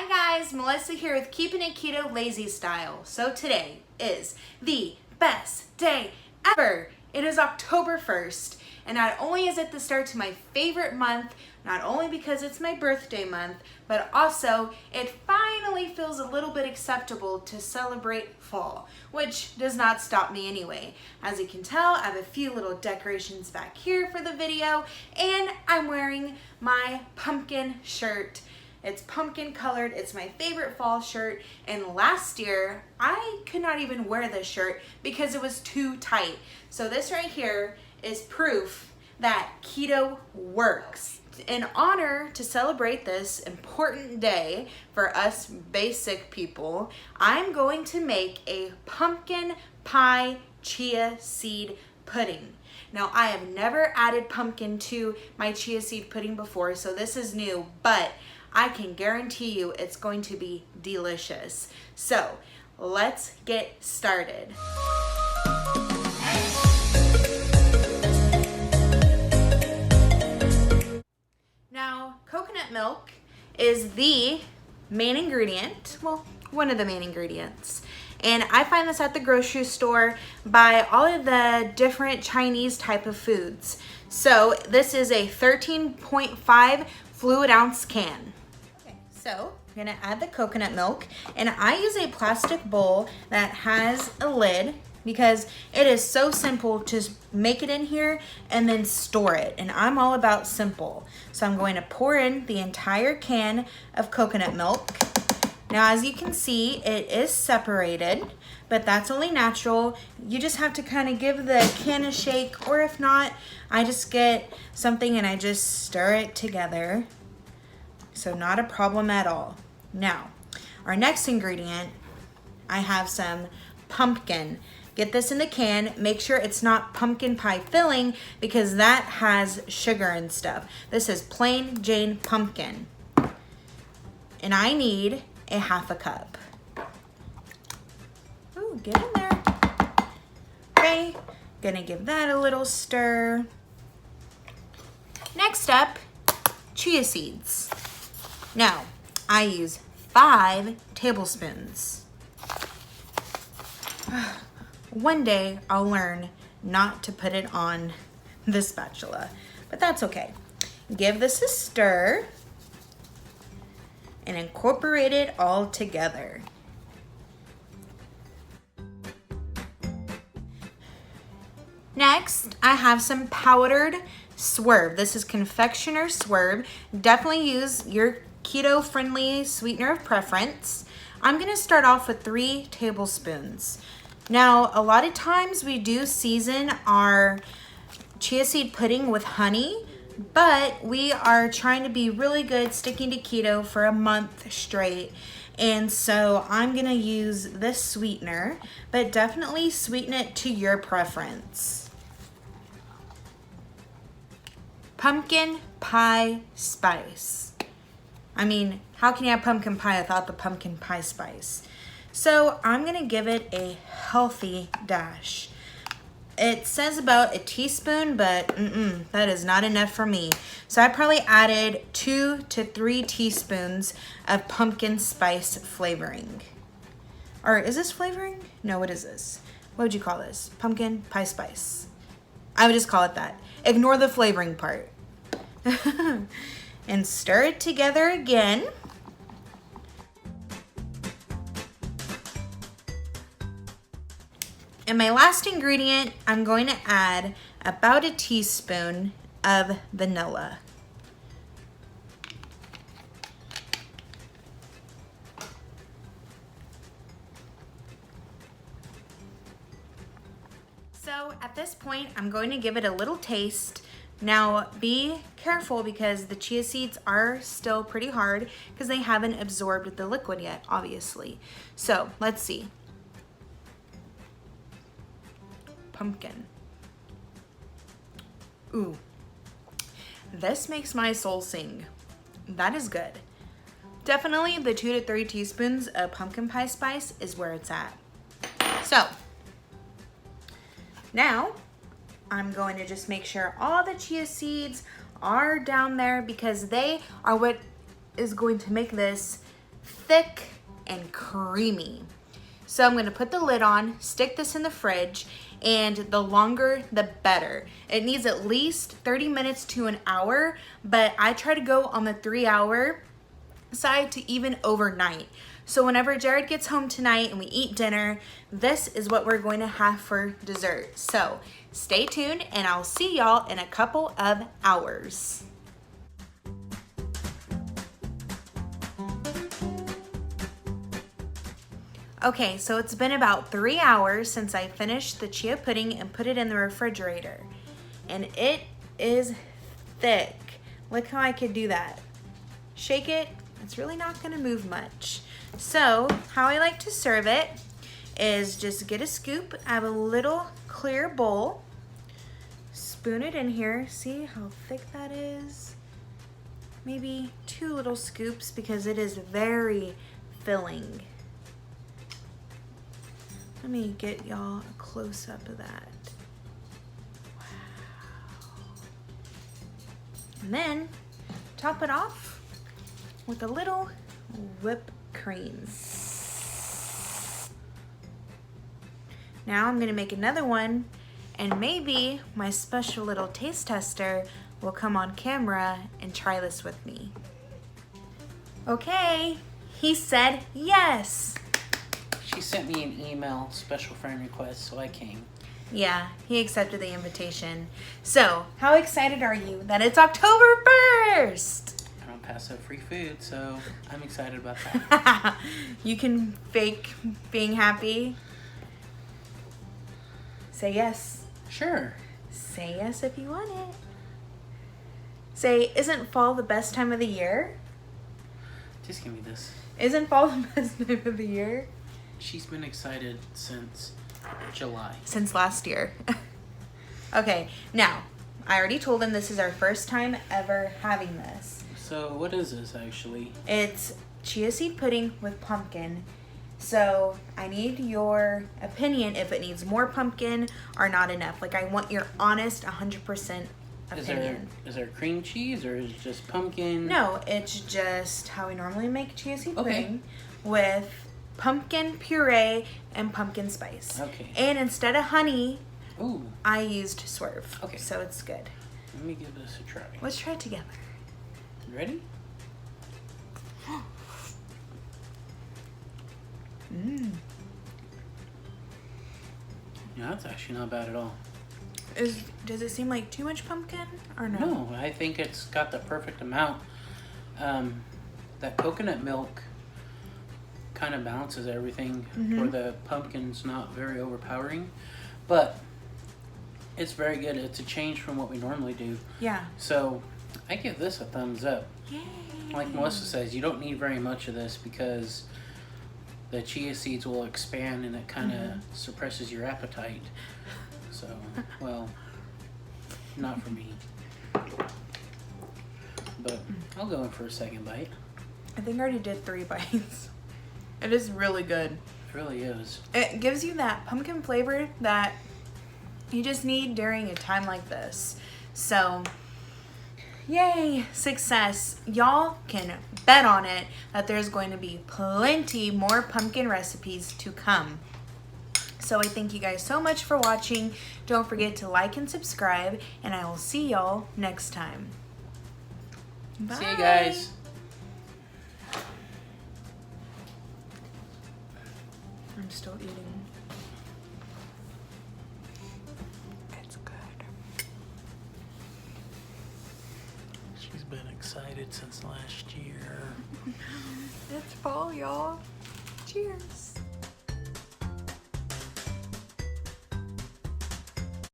Hi guys, Melissa here with Keeping It Keto Lazy Style. So today is the best day ever. It is October 1st, and not only is it the start to my favorite month, not only because it's my birthday month, but also it finally feels a little bit acceptable to celebrate fall, which does not stop me anyway. As you can tell, I have a few little decorations back here for the video, and I'm wearing my pumpkin shirt. It's pumpkin colored, it's my favorite fall shirt, and last year I could not even wear this shirt because it was too tight. So this right here is proof that keto works. In honor to celebrate this important day for us basic people, I'm going to make a pumpkin pie chia seed pudding. Now, I have never added pumpkin to my chia seed pudding before, so this is new, but I can guarantee you it's going to be delicious. So let's get started. Now, coconut milk is the main ingredient, well, one of the main ingredients. And I find this at the grocery store by all of the different Chinese type of foods. So this is a 13.5 fluid ounce can. So I'm gonna add the coconut milk, and I use a plastic bowl that has a lid because it is so simple to make it in here and then store it. And I'm all about simple. So I'm going to pour in the entire can of coconut milk. Now, as you can see, it is separated, but that's only natural. You just have to kind of give the can a shake, or if not, I just get something and I just stir it together. So not a problem at all. Now, our next ingredient, I have some pumpkin. Get this in the can. Make sure it's not pumpkin pie filling because that has sugar and stuff. This is plain Jane pumpkin. And I need a half a cup. Ooh, get in there. Okay, gonna give that a little stir. Next up, chia seeds. Now, I use 5 tablespoons. One day I'll learn not to put it on the spatula, but that's okay. Give this a stir and incorporate it all together. Next, I have some powdered Swerve. This is Confectioners Swerve. Definitely use your keto-friendly sweetener of preference. I'm gonna start off with 3 tablespoons. Now, a lot of times we do season our chia seed pudding with honey, but we are trying to be really good sticking to keto for a month straight. And so I'm gonna use this sweetener, but definitely sweeten it to your preference. Pumpkin pie spice. I mean, how can you have pumpkin pie without the pumpkin pie spice? So I'm gonna give it a healthy dash. It says about a teaspoon, but that is not enough for me. So I probably added 2 to 3 teaspoons of pumpkin spice flavoring. Or is this flavoring? No, what is this? What would you call this? Pumpkin pie spice. I would just call it that. Ignore the flavoring part. And stir it together again. And my last ingredient, I'm going to add about a teaspoon of vanilla. So at this point, I'm going to give it a little taste. Now be careful because the chia seeds are still pretty hard because they haven't absorbed the liquid yet, obviously. So let's see. Pumpkin. Ooh, this makes my soul sing. That is good. Definitely the 2 to 3 teaspoons of pumpkin pie spice is where it's at. So now I'm going to just make sure all the chia seeds are down there because they are what is going to make this thick and creamy. So I'm going to put the lid on, stick this in the fridge, and the longer the better. It needs at least 30 minutes to an hour, but I try to go on the 3-hour side to even overnight. So whenever Jared gets home tonight and we eat dinner, this is what we're going to have for dessert. So stay tuned and I'll see y'all in a couple of hours. Okay, so it's been about 3 hours since I finished the chia pudding and put it in the refrigerator. And it is thick. Look how I could do that. Shake it, it's really not gonna move much. So, how I like to serve it is just get a scoop. I have a little clear bowl. Spoon it in here. See how thick that is? Maybe 2 little scoops because it is very filling. Let me get y'all a close up of that. Wow. And then top it off with a little whipped cream. Now I'm gonna make another one and maybe my special little taste tester will come on camera and try this with me. Okay, he said yes. She sent me an email special friend request, so I came. Yeah, he accepted the invitation. So, how excited are you that it's October 1st? I don't pass up free food, so I'm excited about that. You can fake being happy. Say yes. Sure. Say yes if you want it. Say, isn't fall the best time of the year? Just give me this. Isn't fall the best time of the year? She's been excited since July. Since last year. Okay, now, I already told him this is our first time ever having this. So what is this actually? It's chia seed pudding with pumpkin. So I need your opinion if it needs more pumpkin or not enough. Like, I want your honest 100% opinion. Is there cream cheese or is it just pumpkin? No, it's just how we normally make chia seed pudding Okay. with pumpkin puree and pumpkin spice. Okay. And instead of honey, Ooh. I used Swerve. Okay. So it's good. Let me give this a try. Let's try it together. You ready? Mmm. Yeah, that's actually not bad at all. Does it seem like too much pumpkin or no? No, I think it's got the perfect amount. That coconut milk kind of balances everything where the pumpkin's not very overpowering, but it's very good. It's a change from what we normally do. Yeah. So I give this a thumbs up. Yay. Like Melissa says, you don't need very much of this because the chia seeds will expand and it kind of suppresses your appetite. So, well, not for me. But I'll go in for a second bite. I think I already did 3 bites. It is really good. It really is. It gives you that pumpkin flavor that you just need during a time like this. So, yay, success. Y'all can bet on it that there's going to be plenty more pumpkin recipes to come. So I thank you guys so much for watching. Don't forget to like and subscribe, and I will see y'all next time. Bye. See you guys. I'm still eating. It's good. She's been excited since last year. It's fall, y'all. Cheers.